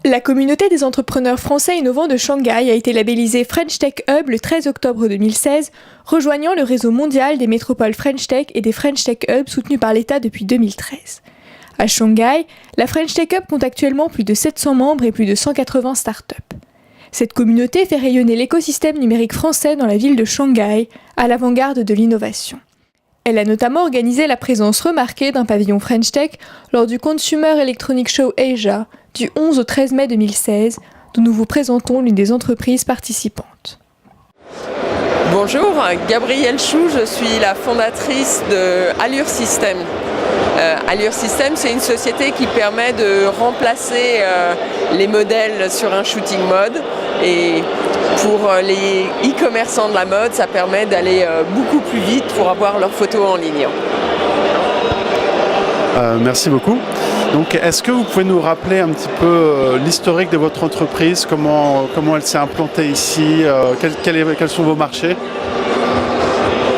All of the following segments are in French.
La communauté des entrepreneurs français innovants de Shanghai a été labellisée French Tech Hub le 13 octobre 2016, rejoignant le réseau mondial des métropoles French Tech et des French Tech Hubs soutenus par l'État depuis 2013. À Shanghai, la French Tech Hub compte actuellement plus de 700 membres et plus de 180 startups. Cette communauté fait rayonner l'écosystème numérique français dans la ville de Shanghai, à l'avant-garde de l'innovation. Elle a notamment organisé la présence remarquée d'un pavillon French Tech lors du Consumer Electronic Show Asia du 11 au 13 mai 2016, dont nous vous présentons l'une des entreprises participantes. Bonjour, Gabrielle Chou, je suis la fondatrice de Allure System. Allure System, c'est une société qui permet de remplacer les modèles sur un shooting mode. Et pour les e-commerçants de la mode, ça permet d'aller beaucoup plus vite pour avoir leurs photos en ligne. Merci beaucoup. Donc, est-ce que vous pouvez nous rappeler un petit peu l'historique de votre entreprise, comment elle s'est implantée ici, quels sont vos marchés ?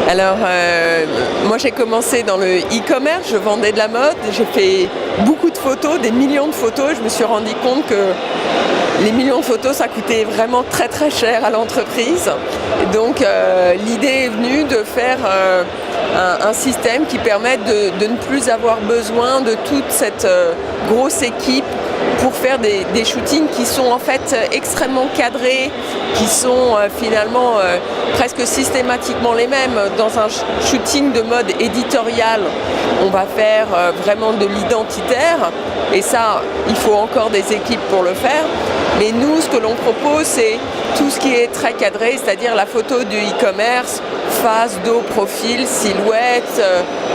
Alors, moi j'ai commencé dans le e-commerce, je vendais de la mode, j'ai fait beaucoup de photos, des millions de photos, je me suis rendu compte que les millions de photos, ça coûtait vraiment très très cher à l'entreprise. Et donc l'idée est venue de faire un système qui permette de ne plus avoir besoin de toute cette grosse équipe pour faire des shootings qui sont en fait extrêmement cadrés, qui sont finalement presque systématiquement les mêmes. Dans un shooting de mode éditorial, on va faire vraiment de l'identitaire et ça, il faut encore des équipes pour le faire. Mais nous, ce que l'on propose, c'est tout ce qui est très cadré, c'est-à-dire la photo du e-commerce, face, dos, profil, silhouette,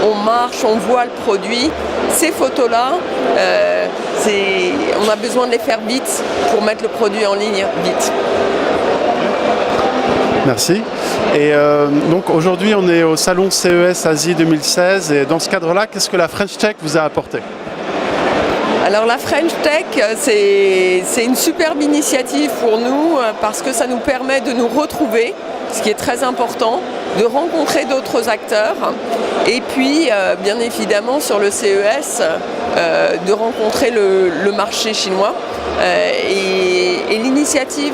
on marche, on voit le produit. Ces photos-là, on a besoin de les faire vite pour mettre le produit en ligne vite. Merci. Et donc aujourd'hui, on est au salon CES Asie 2016 et dans ce cadre-là, qu'est-ce que la French Tech vous a apporté ? Alors la French Tech, c'est une superbe initiative pour nous parce que ça nous permet de nous retrouver, ce qui est très important, de rencontrer d'autres acteurs et puis bien évidemment sur le CES de rencontrer le marché chinois. Et l'initiative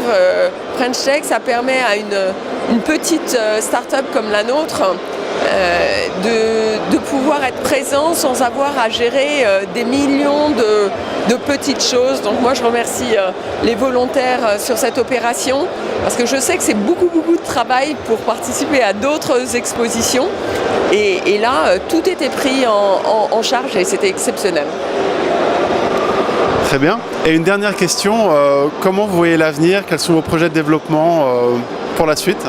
French Tech, ça permet à une petite start-up comme la nôtre de pouvoir être présent sans avoir à gérer des millions de petites choses. Donc moi je remercie les volontaires sur cette opération parce que je sais que c'est beaucoup de travail pour participer à d'autres expositions et là tout était pris en charge et c'était exceptionnel. Très bien. Et une dernière question, comment vous voyez l'avenir ? Quels sont vos projets de développement pour la suite ?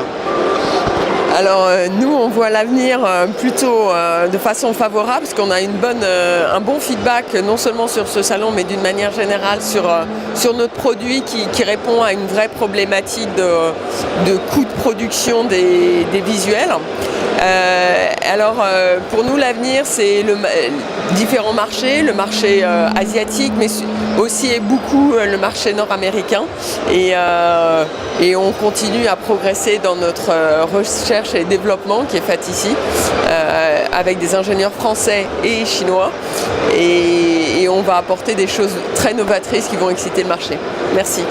Alors nous on voit l'avenir plutôt de façon favorable parce qu'on a un bon feedback non seulement sur ce salon mais d'une manière générale sur notre produit qui répond à une vraie problématique de coût de production des visuels. Alors pour nous l'avenir c'est différents marchés, le marché asiatique mais aussi et beaucoup le marché nord-américain et on continue à progresser dans notre recherche et développement qui est faite ici avec des ingénieurs français et chinois et on va apporter des choses très novatrices qui vont exciter le marché. Merci.